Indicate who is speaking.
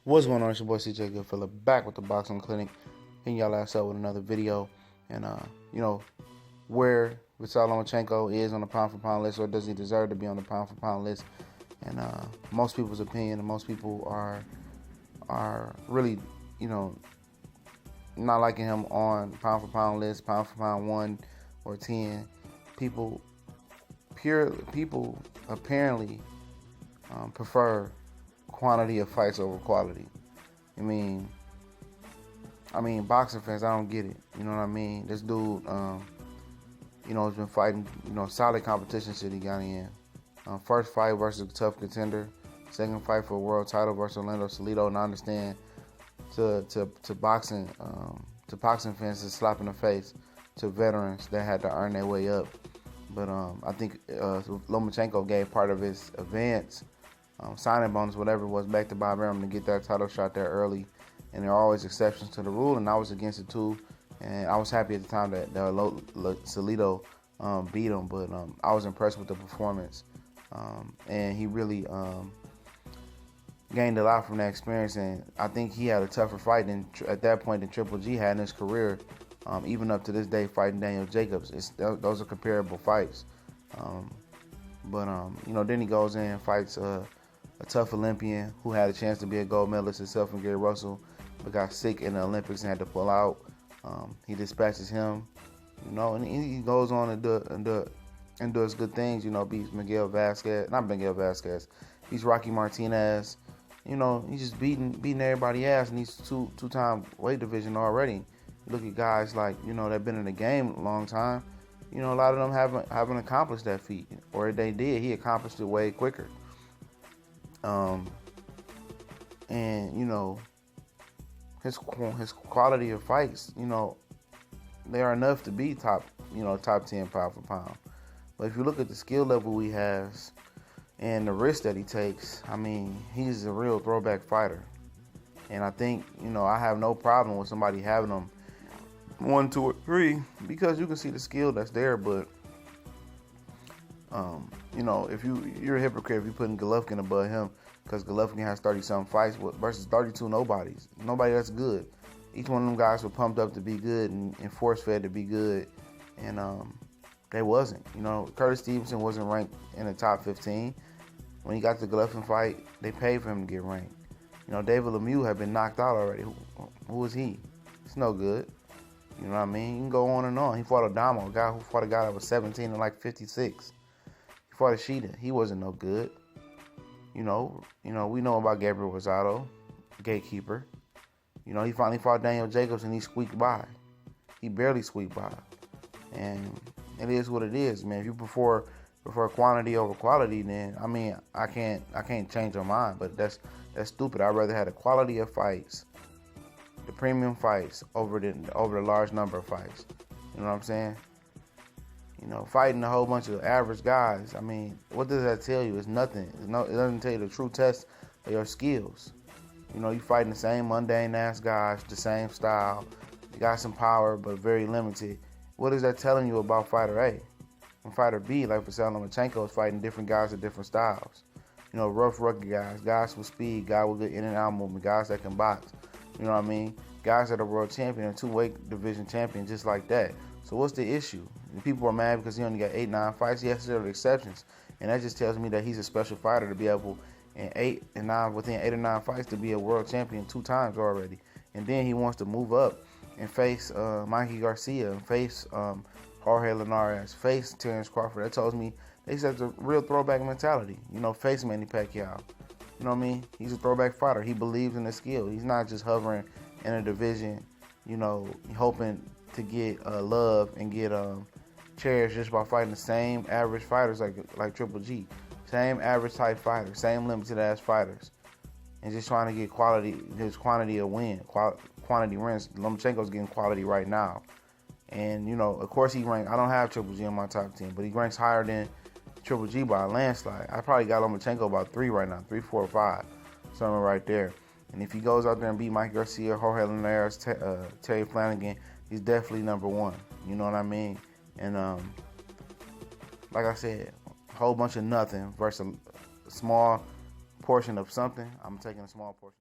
Speaker 1: What's going on? It's your boy CJ Goodfella back with the Boxing Clinic. Hitting y'all ass up with another video. And, where Vasyl Lomachenko is on the pound for pound list, or does he deserve to be on the pound for pound list? And most people's opinion, and most people are really, not liking him on pound for pound list, pound for pound 1 or 10. People apparently prefer quantity of fights over quality. I mean, boxing fans, I don't get it. You know what I mean? This dude, has been fighting, solid competition since he got in. First fight versus a tough contender. Second fight for a world title versus Orlando Salido. And I understand to boxing fans, it's a slap in the face to veterans that had to earn their way up. But I think Lomachenko gave part of his advance signing bonus, whatever it was, back to Bob Arum to get that title shot there early. And there are always exceptions to the rule, and I was against it too. And I was happy at the time that Salido beat him, but I was impressed with the performance. And he really gained a lot from that experience, and I think he had a tougher fight at that point than Triple G had in his career. Even up to this day, fighting Daniel Jacobs, those are comparable fights. Then he goes in and fights a tough Olympian who had a chance to be a gold medalist himself, in Gary Russell, but got sick in the Olympics and had to pull out. He dispatches him, and he goes on and does good things. Beats beats Rocky Martinez. He's just beating everybody ass in these two-time weight division already. Look at guys like, that been in the game a long time. A lot of them haven't accomplished that feat, or if they did, he accomplished it way quicker. His quality of fights, they are enough to be top 10 pound for pound. But if you look at the skill level he has and the risk that he takes, he's a real throwback fighter. And I think, I have no problem with somebody having him 1, 2, or 3, because you can see the skill that's there. But if you're a hypocrite if you're putting Golovkin above him, because Golovkin has 30-something fights versus 32 nobody that's good. Each one of them guys were pumped up to be good and force-fed to be good, and they wasn't. Curtis Stevenson wasn't ranked in the top 15. When he got the Golovkin fight, they paid for him to get ranked. David Lemieux had been knocked out already. Who was he? It's no good. You know what I mean? You can go on and on. He fought Adamo, a guy who fought a guy that was 17 and like 56. He fought Ishida. He wasn't no good. We know about Gabriel Rosado, gatekeeper. He finally fought Daniel Jacobs and he squeaked by. He barely squeaked by. And it is what it is, man. If you prefer quantity over quality, then I can't change your mind. But that's stupid. I'd rather have the quality of fights, the premium fights, over the large number of fights. You know what I'm saying? Fighting a whole bunch of average guys, what does that tell you? It's nothing. It doesn't tell you the true test of your skills. You fighting the same mundane-ass guys, the same style. You got some power, but very limited. What is that telling you about fighter A? And fighter B, like Vasyl Lomachenko, is fighting different guys with different styles. Rough, rugged guys with speed, guys with good in-and-out movement, guys that can box. You know what I mean? Guys that are world champion and 2-weight division champion, just like that. So what's the issue? People are mad because he only got 8, 9 fights. Yes, there are exceptions, and that just tells me that he's a special fighter to be able, within 8 or 9 fights, to be a world champion 2 times already. And then he wants to move up and face Mikey Garcia, and face Jorge Linares, face Terrence Crawford. That tells me they said it's a real throwback mentality. Face Manny Pacquiao. You know what I mean? He's a throwback fighter. He believes in the skill. He's not just hovering in a division, hoping to get love and get cherished just by fighting the same average fighters like Triple G. Same average type fighters, same limited ass fighters. And just trying to get quantity of win, quantity wins. Lomachenko's getting quality right now. And, of course he ranked, I don't have Triple G in my top 10, but he ranks higher than Triple G by a landslide. I probably got Lomachenko about 3 right now, 3, 4, 5, something right there. And if he goes out there and beat Mike Garcia, Jorge Linares, Terry Flanagan, he's definitely number 1. You know what I mean? And like I said, a whole bunch of nothing versus a small portion of something. I'm taking a small portion.